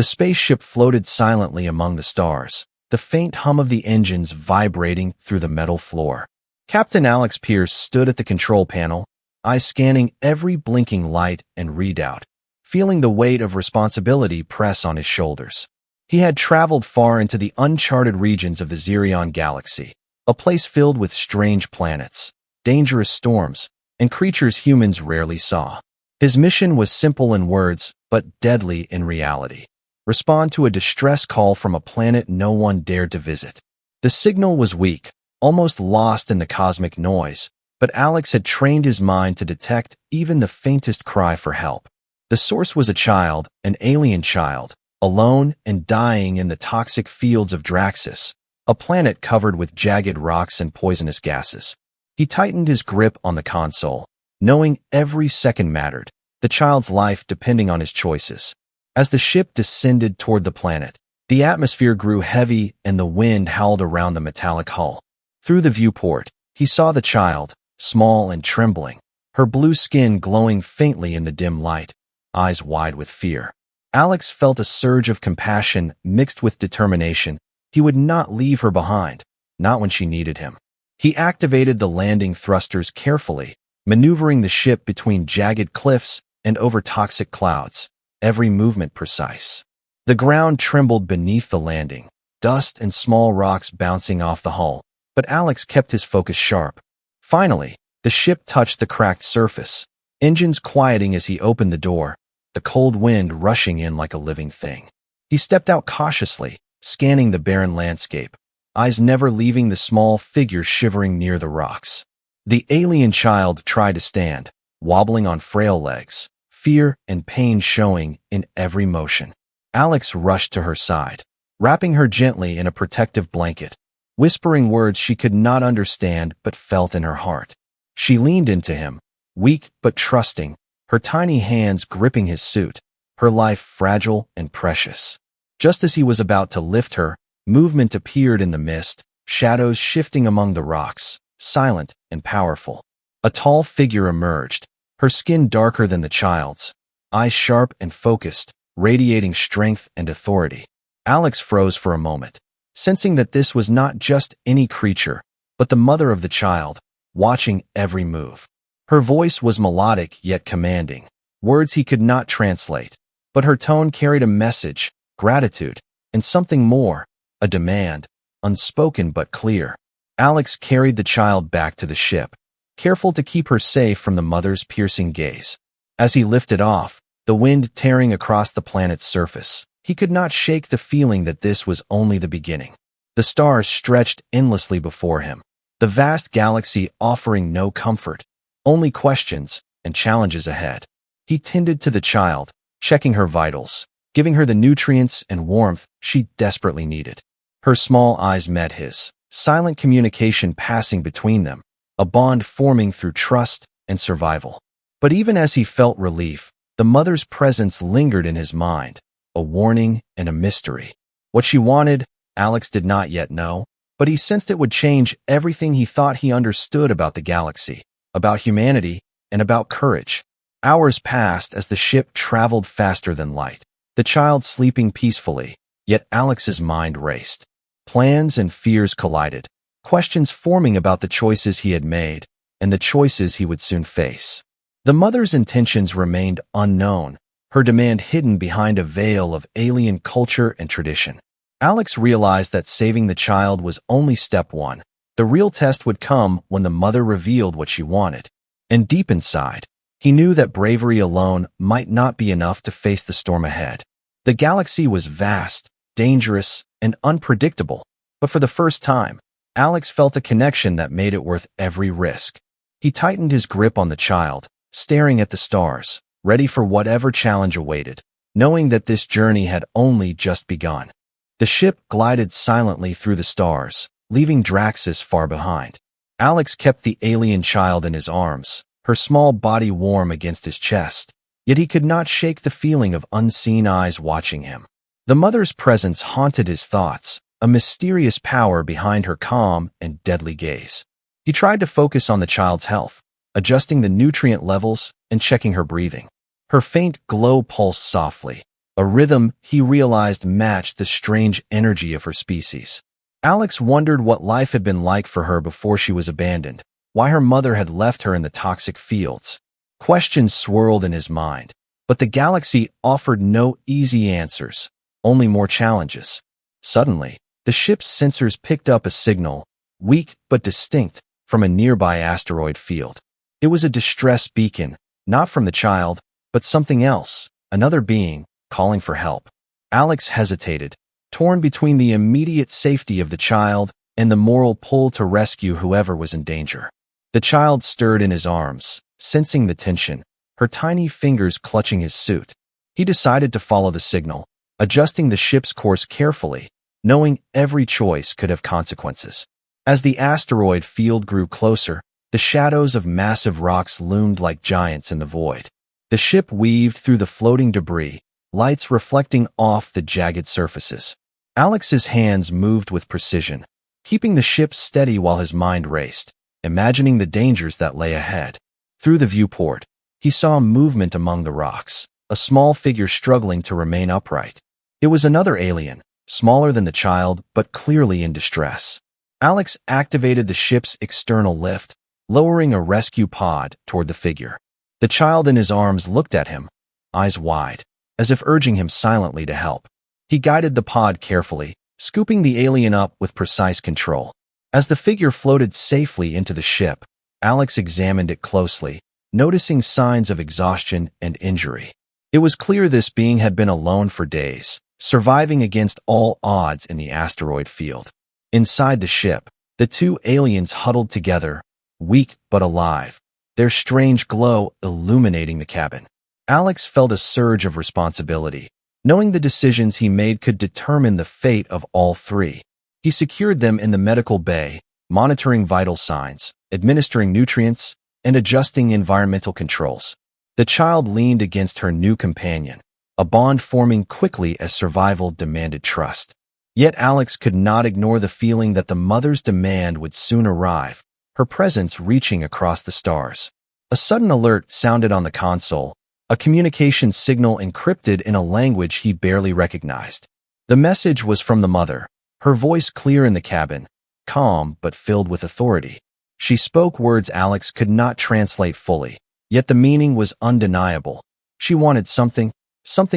The spaceship floated silently among the stars, the faint hum of the engines vibrating through the metal floor. Captain Alex Pierce stood at the control panel, eyes scanning every blinking light and readout, feeling the weight of responsibility press on his shoulders. He had traveled far into the uncharted regions of the Zirion galaxy, a place filled with strange planets, dangerous storms, and creatures humans rarely saw. His mission was simple in words, but deadly in reality. Respond to a distress call from a planet no one dared to visit. The signal was weak, almost lost in the cosmic noise, but Alex had trained his mind to detect even the faintest cry for help. The source was a child, an alien child, alone and dying in the toxic fields of Draxus, a planet covered with jagged rocks and poisonous gases. He tightened his grip on the console, knowing every second mattered, the child's life depending on his choices. As the ship descended toward the planet, the atmosphere grew heavy and the wind howled around the metallic hull. Through the viewport, he saw the child, small and trembling, her blue skin glowing faintly in the dim light, eyes wide with fear. Alex felt a surge of compassion mixed with determination. He would not leave her behind, not when she needed him. He activated the landing thrusters carefully, maneuvering the ship between jagged cliffs and over toxic clouds, every movement precise. The ground trembled beneath the landing, dust and small rocks bouncing off the hull, but Alex kept his focus sharp. Finally, the ship touched the cracked surface, engines quieting as he opened the door, the cold wind rushing in like a living thing. He stepped out cautiously, scanning the barren landscape, eyes never leaving the small figure shivering near the rocks. The alien child tried to stand, wobbling on frail legs, fear and pain showing in every motion. Alex rushed to her side, wrapping her gently in a protective blanket, whispering words she could not understand but felt in her heart. She leaned into him, weak but trusting, her tiny hands gripping his suit, her life fragile and precious. Just as he was about to lift her, movement appeared in the mist, shadows shifting among the rocks, silent and powerful. A tall figure emerged, her skin darker than the child's, eyes sharp and focused, radiating strength and authority. Alex froze for a moment, sensing that this was not just any creature, but the mother of the child, watching every move. Her voice was melodic yet commanding, words he could not translate, but her tone carried a message, gratitude, and something more, a demand, unspoken but clear. Alex carried the child back to the ship, careful to keep her safe from the mother's piercing gaze. As he lifted off, the wind tearing across the planet's surface, he could not shake the feeling that this was only the beginning. The stars stretched endlessly before him, the vast galaxy offering no comfort, only questions and challenges ahead. He tended to the child, checking her vitals, giving her the nutrients and warmth she desperately needed. Her small eyes met his, silent communication passing between them, a bond forming through trust and survival. But even as he felt relief, the mother's presence lingered in his mind, a warning and a mystery. What she wanted, Alex did not yet know, but he sensed it would change everything he thought he understood about the galaxy, about humanity, and about courage. Hours passed as the ship traveled faster than light, the child sleeping peacefully, yet Alex's mind raced. Plans and fears collided, questions forming about the choices he had made and the choices he would soon face. The mother's intentions remained unknown, her demand hidden behind a veil of alien culture and tradition. Alex realized that saving the child was only step one. The real test would come when the mother revealed what she wanted. And deep inside, he knew that bravery alone might not be enough to face the storm ahead. The galaxy was vast, dangerous, and unpredictable, but for the first time, Alex felt a connection that made it worth every risk. He tightened his grip on the child, staring at the stars, ready for whatever challenge awaited, knowing that this journey had only just begun. The ship glided silently through the stars, leaving Draxus far behind. Alex kept the alien child in his arms, her small body warm against his chest, yet he could not shake the feeling of unseen eyes watching him. The mother's presence haunted his thoughts, a mysterious power behind her calm and deadly gaze. He tried to focus on the child's health, adjusting the nutrient levels and checking her breathing. Her faint glow pulsed softly, a rhythm he realized matched the strange energy of her species. Alex wondered what life had been like for her before she was abandoned, why her mother had left her in the toxic fields. Questions swirled in his mind, but the galaxy offered no easy answers, only more challenges. Suddenly, the ship's sensors picked up a signal, weak but distinct, from a nearby asteroid field. It was a distress beacon, not from the child, but something else, another being, calling for help. Alex hesitated, torn between the immediate safety of the child and the moral pull to rescue whoever was in danger. The child stirred in his arms, sensing the tension, her tiny fingers clutching his suit. He decided to follow the signal, adjusting the ship's course carefully, knowing every choice could have consequences. As the asteroid field grew closer, the shadows of massive rocks loomed like giants in the void. The ship weaved through the floating debris, lights reflecting off the jagged surfaces. Alex's hands moved with precision, keeping the ship steady while his mind raced, imagining the dangers that lay ahead. Through the viewport, he saw movement among the rocks, a small figure struggling to remain upright. It was another alien, smaller than the child but clearly in distress. Alex activated the ship's external lift, lowering a rescue pod toward the figure. The child in his arms looked at him, eyes wide, as if urging him silently to help. He guided the pod carefully, scooping the alien up with precise control. As the figure floated safely into the ship, Alex examined it closely, noticing signs of exhaustion and injury. It was clear this being had been alone for days, surviving against all odds in the asteroid field. Inside the ship, the two aliens huddled together, weak but alive, their strange glow illuminating the cabin. Alex felt a surge of responsibility, knowing the decisions he made could determine the fate of all three. He secured them in the medical bay, monitoring vital signs, administering nutrients, and adjusting environmental controls. The child leaned against her new companion, a bond forming quickly as survival demanded trust. Yet Alex could not ignore the feeling that the mother's demand would soon arrive, her presence reaching across the stars. A sudden alert sounded on the console, a communication signal encrypted in a language he barely recognized. The message was from the mother, her voice clear in the cabin, calm but filled with authority. She spoke words Alex could not translate fully, yet the meaning was undeniable. She wanted something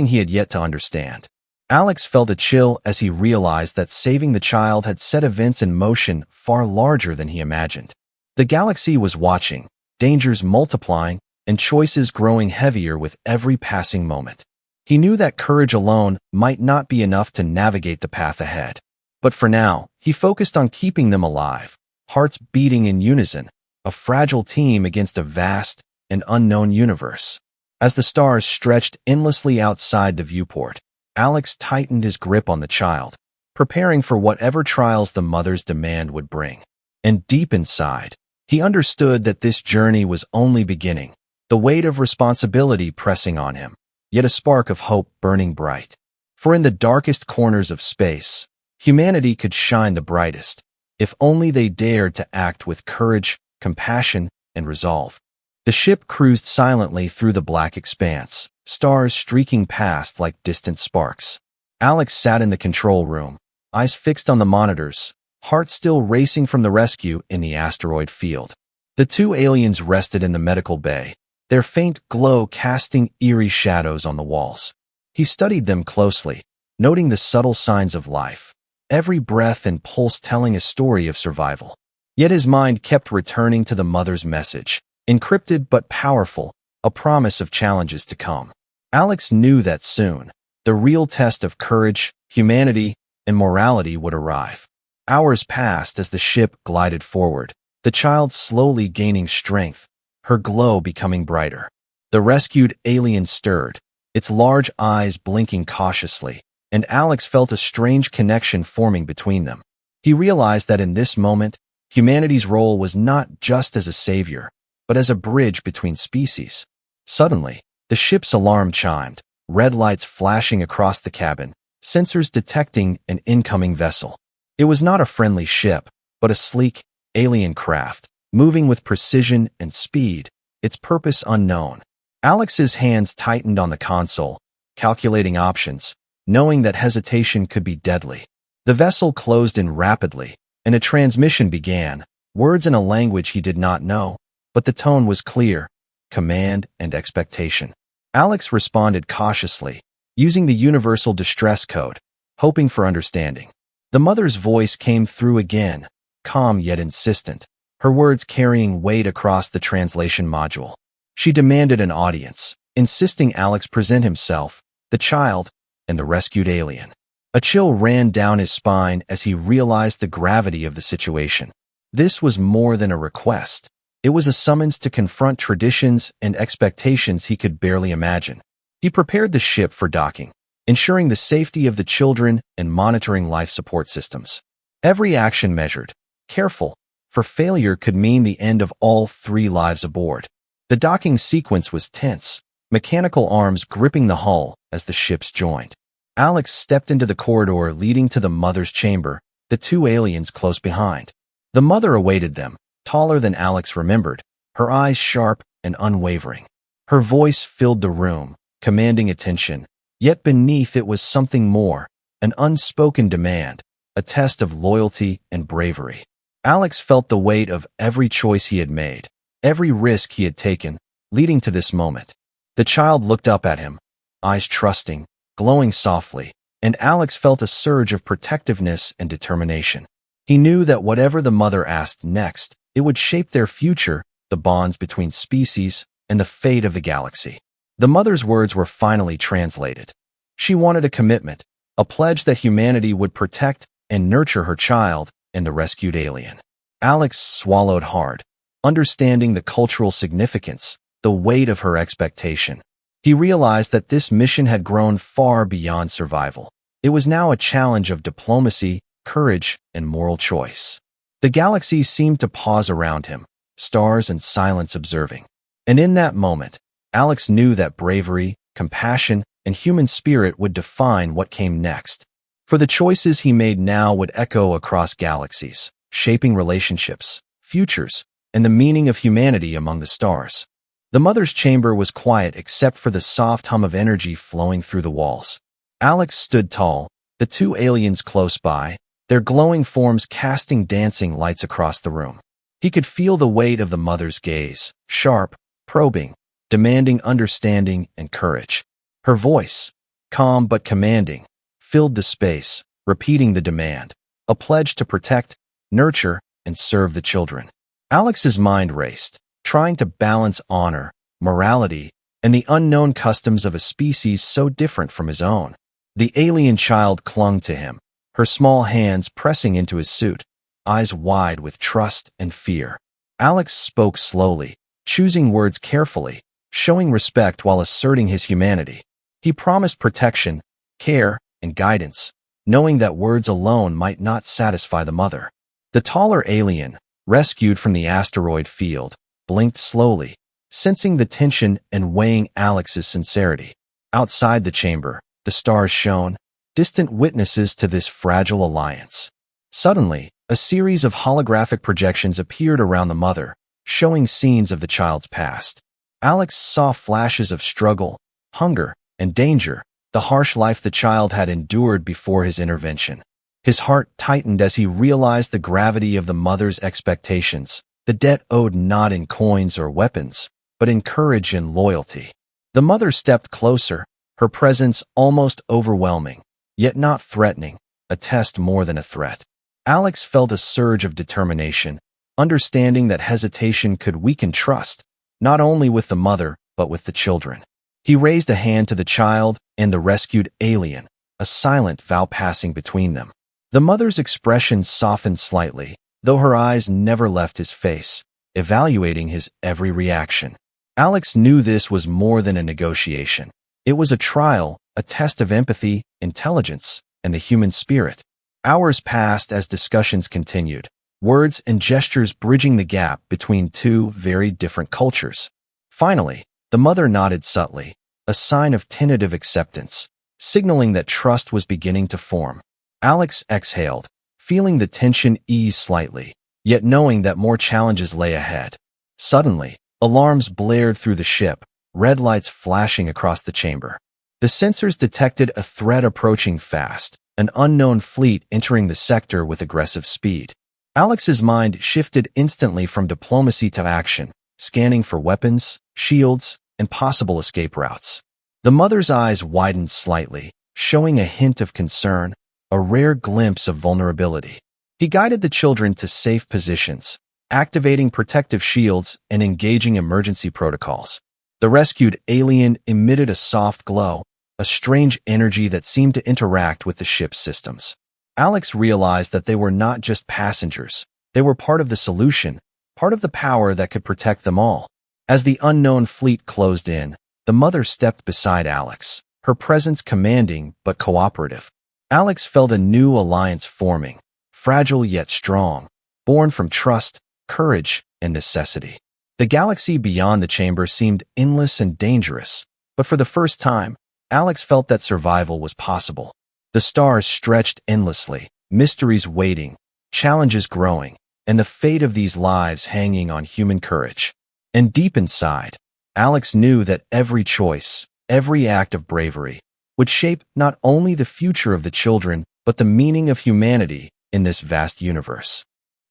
he had yet to understand. Alex felt a chill as he realized that saving the child had set events in motion far larger than he imagined. The galaxy was watching, dangers multiplying, and choices growing heavier with every passing moment. He knew that courage alone might not be enough to navigate the path ahead. But for now, he focused on keeping them alive, hearts beating in unison, a fragile team against a vast and unknown universe. As the stars stretched endlessly outside the viewport, Alex tightened his grip on the child, preparing for whatever trials the mother's demand would bring. And deep inside, he understood that this journey was only beginning, the weight of responsibility pressing on him, yet a spark of hope burning bright. For in the darkest corners of space, humanity could shine the brightest, if only they dared to act with courage, compassion, and resolve. The ship cruised silently through the black expanse, stars streaking past like distant sparks. Alex sat in the control room, eyes fixed on the monitors, heart still racing from the rescue in the asteroid field. The two aliens rested in the medical bay, their faint glow casting eerie shadows on the walls. He studied them closely, noting the subtle signs of life, every breath and pulse telling a story of survival. Yet his mind kept returning to the mother's message, encrypted but powerful, a promise of challenges to come. Alex knew that soon, the real test of courage, humanity, and morality would arrive. Hours passed as the ship glided forward, the child slowly gaining strength, her glow becoming brighter. The rescued alien stirred, its large eyes blinking cautiously, and Alex felt a strange connection forming between them. He realized that in this moment, humanity's role was not just as a savior, but as a bridge between species. Suddenly, the ship's alarm chimed, red lights flashing across the cabin, sensors detecting an incoming vessel. It was not a friendly ship, but a sleek, alien craft, moving with precision and speed, its purpose unknown. Alex's hands tightened on the console, calculating options, knowing that hesitation could be deadly. The vessel closed in rapidly, and a transmission began, words in a language he did not know, but the tone was clear, command and expectation. Alex responded cautiously, using the universal distress code, hoping for understanding. The mother's voice came through again, calm yet insistent, her words carrying weight across the translation module. She demanded an audience, insisting Alex present himself, the child, and the rescued alien. A chill ran down his spine as he realized the gravity of the situation. This was more than a request. It was a summons to confront traditions and expectations he could barely imagine. He prepared the ship for docking, ensuring the safety of the children and monitoring life support systems. Every action measured, careful, for failure could mean the end of all 3 lives aboard. The docking sequence was tense, mechanical arms gripping the hull as the ships joined. Alex stepped into the corridor leading to the mother's chamber, the 2 aliens close behind. The mother awaited them, taller than Alex remembered, her eyes sharp and unwavering. Her voice filled the room, commanding attention, yet beneath it was something more, an unspoken demand, a test of loyalty and bravery. Alex felt the weight of every choice he had made, every risk he had taken, leading to this moment. The child looked up at him, eyes trusting, glowing softly, and Alex felt a surge of protectiveness and determination. He knew that whatever the mother asked next, it would shape their future, the bonds between species, and the fate of the galaxy. The mother's words were finally translated. She wanted a commitment, a pledge that humanity would protect and nurture her child and the rescued alien. Alex swallowed hard, understanding the cultural significance, the weight of her expectation. He realized that this mission had grown far beyond survival. It was now a challenge of diplomacy, courage, and moral choice. The galaxy seemed to pause around him, stars and silence observing. And in that moment, Alex knew that bravery, compassion, and human spirit would define what came next. For the choices he made now would echo across galaxies, shaping relationships, futures, and the meaning of humanity among the stars. The mother's chamber was quiet except for the soft hum of energy flowing through the walls. Alex stood tall, the 2 aliens close by, their glowing forms casting dancing lights across the room. He could feel the weight of the mother's gaze, sharp, probing, demanding understanding and courage. Her voice, calm but commanding, filled the space, repeating the demand, a pledge to protect, nurture, and serve the children. Alex's mind raced, trying to balance honor, morality, and the unknown customs of a species so different from his own. The alien child clung to him, her small hands pressing into his suit, eyes wide with trust and fear. Alex spoke slowly, choosing words carefully, showing respect while asserting his humanity. He promised protection, care, and guidance, knowing that words alone might not satisfy the mother. The taller alien, rescued from the asteroid field, blinked slowly, sensing the tension and weighing Alex's sincerity. Outside the chamber, the stars shone, distant witnesses to this fragile alliance. Suddenly, a series of holographic projections appeared around the mother, showing scenes of the child's past. Alex saw flashes of struggle, hunger, and danger, the harsh life the child had endured before his intervention. His heart tightened as he realized the gravity of the mother's expectations, the debt owed not in coins or weapons, but in courage and loyalty. The mother stepped closer, her presence almost overwhelming, yet not threatening, a test more than a threat. Alex felt a surge of determination, understanding that hesitation could weaken trust, not only with the mother, but with the children. He raised a hand to the child and the rescued alien, a silent vow passing between them. The mother's expression softened slightly, though her eyes never left his face, evaluating his every reaction. Alex knew this was more than a negotiation. It was a trial, a test of empathy, intelligence, and the human spirit. Hours passed as discussions continued, words and gestures bridging the gap between 2 very different cultures. Finally, the mother nodded subtly, a sign of tentative acceptance, signaling that trust was beginning to form. Alex exhaled, feeling the tension ease slightly, yet knowing that more challenges lay ahead. Suddenly, alarms blared through the ship, red lights flashing across the chamber. The sensors detected a threat approaching fast, an unknown fleet entering the sector with aggressive speed. Alex's mind shifted instantly from diplomacy to action, scanning for weapons, shields, and possible escape routes. The mother's eyes widened slightly, showing a hint of concern, a rare glimpse of vulnerability. He guided the children to safe positions, activating protective shields and engaging emergency protocols. The rescued alien emitted a soft glow, a strange energy that seemed to interact with the ship's systems. Alex realized that they were not just passengers. They were part of the solution, part of the power that could protect them all. As the unknown fleet closed in, the mother stepped beside Alex, her presence commanding but cooperative. Alex felt a new alliance forming, fragile yet strong, born from trust, courage, and necessity. The galaxy beyond the chamber seemed endless and dangerous, but for the first time, Alex felt that survival was possible. The stars stretched endlessly, mysteries waiting, challenges growing, and the fate of these lives hanging on human courage. And deep inside, Alex knew that every choice, every act of bravery, would shape not only the future of the children, but the meaning of humanity in this vast universe.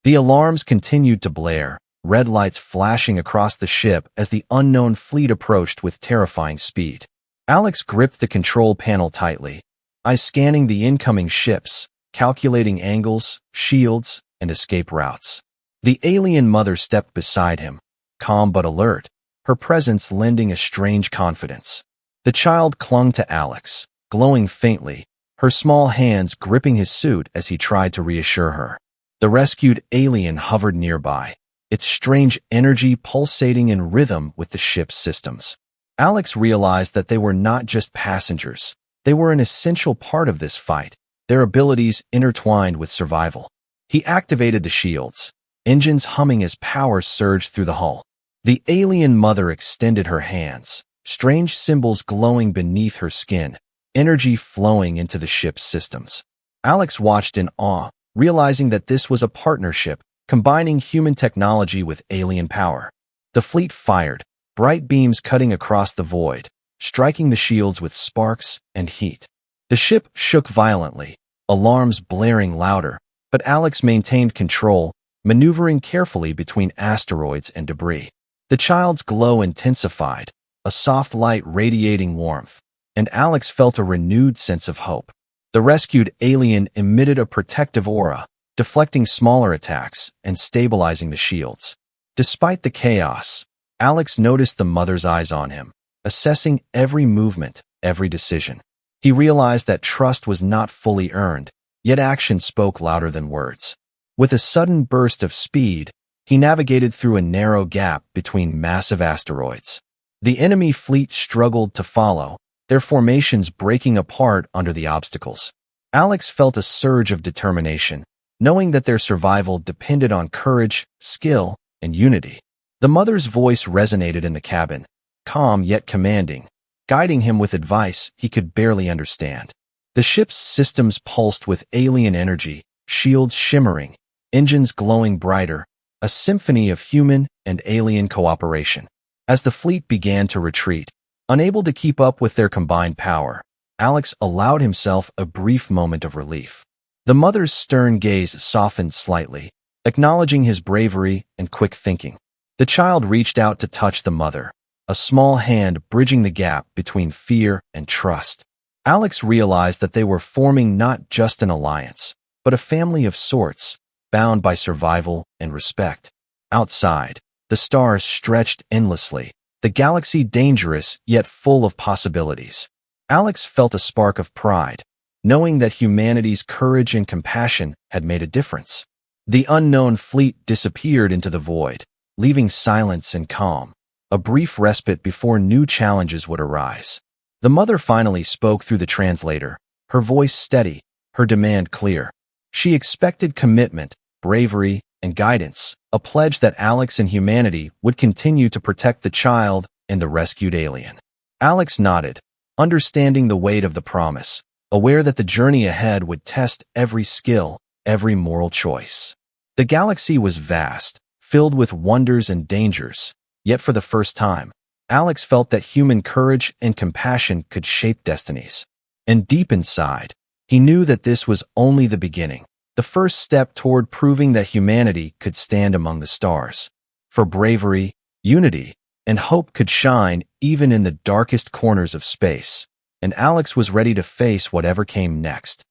The alarms continued to blare, red lights flashing across the ship as the unknown fleet approached with terrifying speed. Alex gripped the control panel tightly, eyes scanning the incoming ships, calculating angles, shields, and escape routes. The alien mother stepped beside him, calm but alert, her presence lending a strange confidence. The child clung to Alex, glowing faintly, her small hands gripping his suit as he tried to reassure her. The rescued alien hovered nearby, its strange energy pulsating in rhythm with the ship's systems. Alex realized that they were not just passengers. They were an essential part of this fight, their abilities intertwined with survival. He activated the shields, engines humming as power surged through the hull. The alien mother extended her hands, strange symbols glowing beneath her skin, energy flowing into the ship's systems. Alex watched in awe, realizing that this was a partnership, combining human technology with alien power. The fleet fired, bright beams cutting across the void, striking the shields with sparks and heat. The ship shook violently, alarms blaring louder, but Alex maintained control, maneuvering carefully between asteroids and debris. The child's glow intensified, a soft light radiating warmth, and Alex felt a renewed sense of hope. The rescued alien emitted a protective aura, deflecting smaller attacks and stabilizing the shields. Despite the chaos, Alex noticed the mother's eyes on him, assessing every movement, every decision. He realized that trust was not fully earned, yet action spoke louder than words. With a sudden burst of speed, he navigated through a narrow gap between massive asteroids. The enemy fleet struggled to follow, their formations breaking apart under the obstacles. Alex felt a surge of determination, knowing that their survival depended on courage, skill, and unity. The mother's voice resonated in the cabin, calm yet commanding, guiding him with advice he could barely understand. The ship's systems pulsed with alien energy, shields shimmering, engines glowing brighter, a symphony of human and alien cooperation. As the fleet began to retreat, unable to keep up with their combined power, Alex allowed himself a brief moment of relief. The mother's stern gaze softened slightly, acknowledging his bravery and quick thinking. The child reached out to touch the mother, a small hand bridging the gap between fear and trust. Alex realized that they were forming not just an alliance, but a family of sorts, bound by survival and respect. Outside, the stars stretched endlessly, the galaxy dangerous yet full of possibilities. Alex felt a spark of pride, knowing that humanity's courage and compassion had made a difference. The unknown fleet disappeared into the void, leaving silence and calm, a brief respite before new challenges would arise. The mother finally spoke through the translator, her voice steady, her demand clear. She expected commitment, bravery, and guidance, a pledge that Alex and humanity would continue to protect the child and the rescued alien. Alex nodded, understanding the weight of the promise, aware that the journey ahead would test every skill, every moral choice. The galaxy was vast, filled with wonders and dangers, yet for the first time, Alex felt that human courage and compassion could shape destinies. And deep inside, he knew that this was only the beginning, the first step toward proving that humanity could stand among the stars. For bravery, unity, and hope could shine even in the darkest corners of space, and Alex was ready to face whatever came next.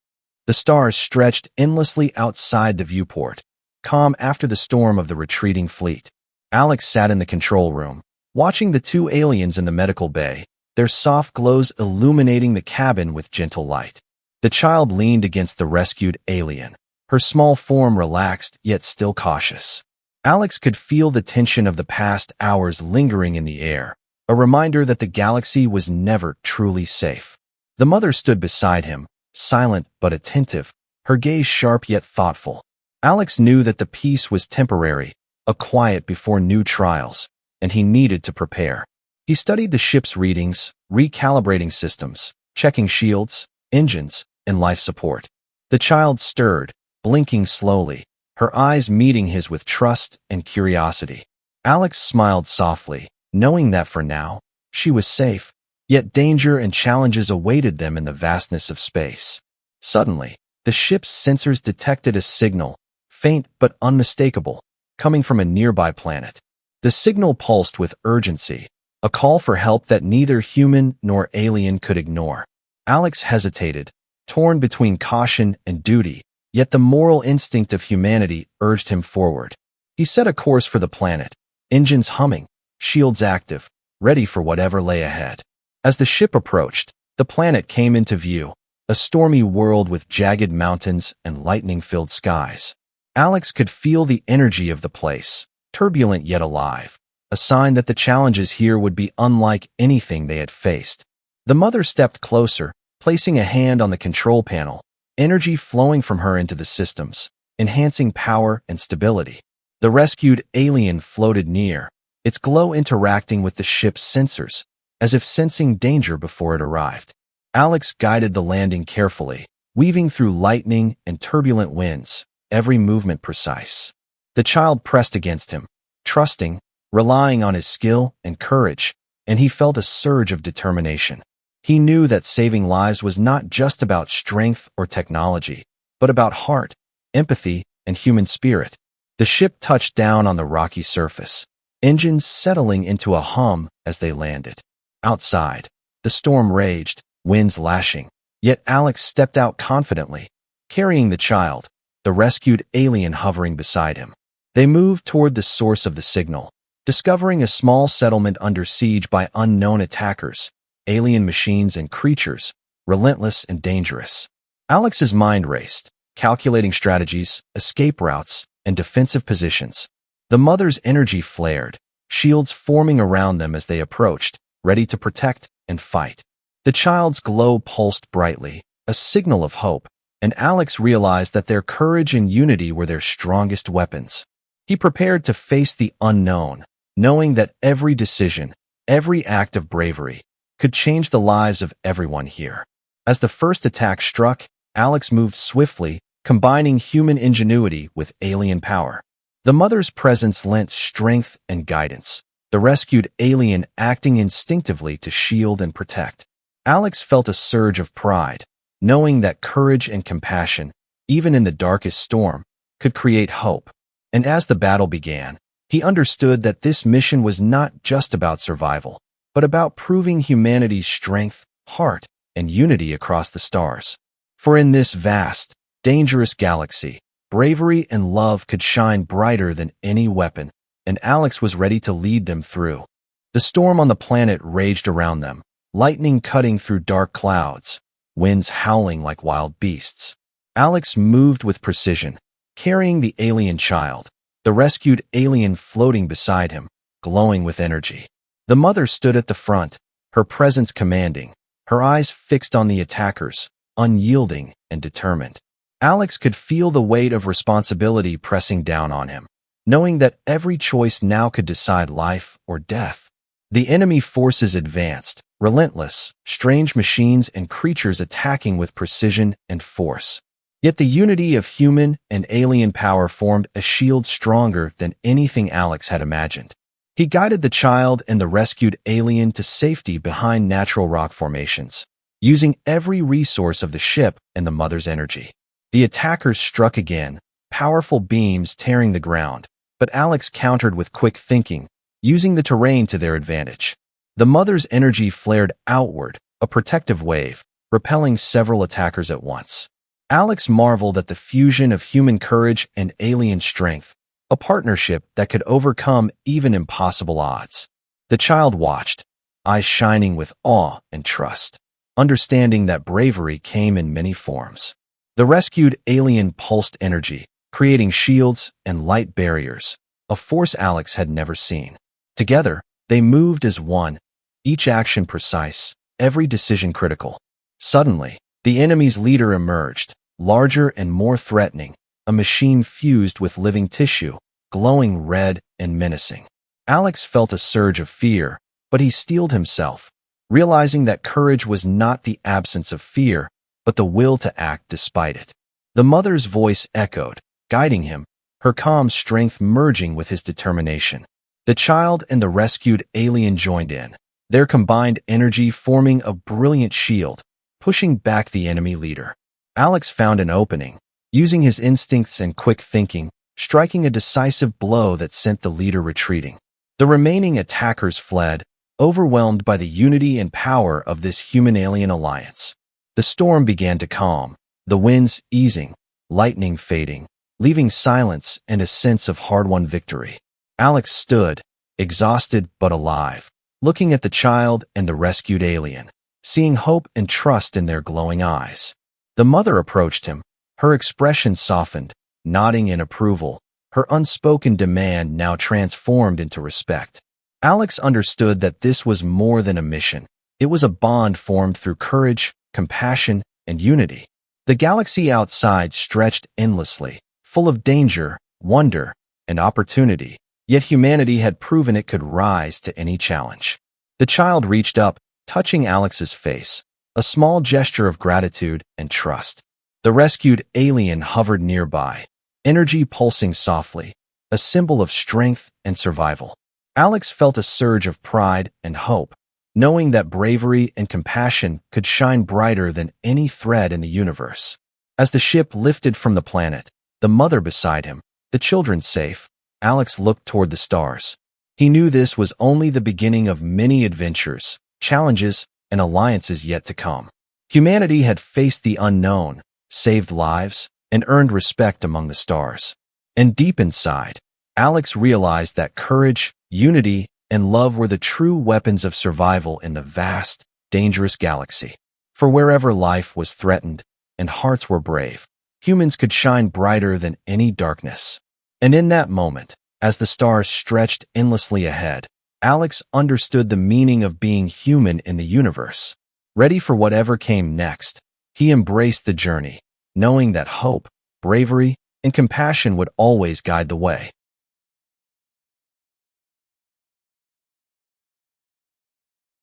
The stars stretched endlessly outside the viewport, calm after the storm of the retreating fleet. Alex sat in the control room, watching the two aliens in the medical bay, their soft glows illuminating the cabin with gentle light. The child leaned against the rescued alien, her small form relaxed yet still cautious. Alex could feel the tension of the past hours lingering in the air, a reminder that the galaxy was never truly safe. The mother stood beside him, silent but attentive, her gaze sharp yet thoughtful. Alex knew that the peace was temporary, a quiet before new trials, and he needed to prepare. He studied the ship's readings, recalibrating systems, checking shields, engines, and life support. The child stirred, blinking slowly, her eyes meeting his with trust and curiosity. Alex smiled softly, knowing that for now, she was safe, yet danger and challenges awaited them in the vastness of space. Suddenly, the ship's sensors detected a signal, faint but unmistakable, coming from a nearby planet. The signal pulsed with urgency, a call for help that neither human nor alien could ignore. Alex hesitated, torn between caution and duty, yet the moral instinct of humanity urged him forward. He set a course for the planet, engines humming, shields active, ready for whatever lay ahead. As the ship approached, the planet came into view, a stormy world with jagged mountains and lightning-filled skies. Alex could feel the energy of the place, turbulent yet alive, a sign that the challenges here would be unlike anything they had faced. The mother stepped closer, placing a hand on the control panel, energy flowing from her into the systems, enhancing power and stability. The rescued alien floated near, its glow interacting with the ship's sensors, as if sensing danger before it arrived. Alex guided the landing carefully, weaving through lightning and turbulent winds, every movement precise. The child pressed against him, trusting, relying on his skill and courage, and he felt a surge of determination. He knew that saving lives was not just about strength or technology, but about heart, empathy, and human spirit. The ship touched down on the rocky surface, engines settling into a hum as they landed. Outside, the storm raged, winds lashing, yet Alex stepped out confidently, carrying the child, the rescued alien hovering beside him. They moved toward the source of the signal, discovering a small settlement under siege by unknown attackers, alien machines and creatures, relentless and dangerous. Alex's mind raced, calculating strategies, escape routes, and defensive positions. The mother's energy flared, shields forming around them as they approached, ready to protect and fight. The child's glow pulsed brightly, a signal of hope, and Alex realized that their courage and unity were their strongest weapons. He prepared to face the unknown, knowing that every decision, every act of bravery, could change the lives of everyone here. As the first attack struck, Alex moved swiftly, combining human ingenuity with alien power. The mother's presence lent strength and guidance, the rescued alien acting instinctively to shield and protect. Alex felt a surge of pride, knowing that courage and compassion, even in the darkest storm, could create hope. And as the battle began, he understood that this mission was not just about survival, but about proving humanity's strength, heart, and unity across the stars. For in this vast, dangerous galaxy, bravery and love could shine brighter than any weapon, and Alex was ready to lead them through. The storm on the planet raged around them, lightning cutting through dark clouds, winds howling like wild beasts. Alex moved with precision, carrying the alien child, the rescued alien floating beside him, glowing with energy. The mother stood at the front, her presence commanding, her eyes fixed on the attackers, unyielding and determined. Alex could feel the weight of responsibility pressing down on him, knowing that every choice now could decide life or death. The enemy forces advanced, relentless, strange machines and creatures attacking with precision and force. Yet the unity of human and alien power formed a shield stronger than anything Alex had imagined. He guided the child and the rescued alien to safety behind natural rock formations, using every resource of the ship and the mother's energy. The attackers struck again, powerful beams tearing the ground, but Alex countered with quick thinking, using the terrain to their advantage. The mother's energy flared outward, a protective wave, repelling several attackers at once. Alex marveled at the fusion of human courage and alien strength, a partnership that could overcome even impossible odds. The child watched, eyes shining with awe and trust, understanding that bravery came in many forms. The rescued alien pulsed energy, creating shields and light barriers, a force Alex had never seen. Together, they moved as one, each action precise, every decision critical. Suddenly, the enemy's leader emerged, larger and more threatening, a machine fused with living tissue, glowing red and menacing. Alex felt a surge of fear, but he steeled himself, realizing that courage was not the absence of fear, but the will to act despite it. The mother's voice echoed, guiding him, her calm strength merging with his determination. The child and the rescued alien joined in, their combined energy forming a brilliant shield, pushing back the enemy leader. Alex found an opening, using his instincts and quick thinking, striking a decisive blow that sent the leader retreating. The remaining attackers fled, overwhelmed by the unity and power of this human-alien alliance. The storm began to calm, the winds easing, lightning fading, leaving silence and a sense of hard-won victory. Alex stood, exhausted but alive, looking at the child and the rescued alien, seeing hope and trust in their glowing eyes. The mother approached him, her expression softened, nodding in approval, her unspoken demand now transformed into respect. Alex understood that this was more than a mission. It was a bond formed through courage, compassion, and unity. The galaxy outside stretched endlessly, full of danger, wonder, and opportunity, yet humanity had proven it could rise to any challenge. The child reached up, touching Alex's face, a small gesture of gratitude and trust. The rescued alien hovered nearby, energy pulsing softly, a symbol of strength and survival. Alex felt a surge of pride and hope, knowing that bravery and compassion could shine brighter than any thread in the universe. As the ship lifted from the planet, the mother beside him, the children safe, Alex looked toward the stars. He knew this was only the beginning of many adventures, challenges, and alliances yet to come. Humanity had faced the unknown, saved lives, and earned respect among the stars. And deep inside, Alex realized that courage, unity, and love were the true weapons of survival in the vast, dangerous galaxy. For wherever life was threatened and hearts were brave, humans could shine brighter than any darkness. And in that moment, as the stars stretched endlessly ahead, Alex understood the meaning of being human in the universe. Ready for whatever came next, he embraced the journey, knowing that hope, bravery, and compassion would always guide the way.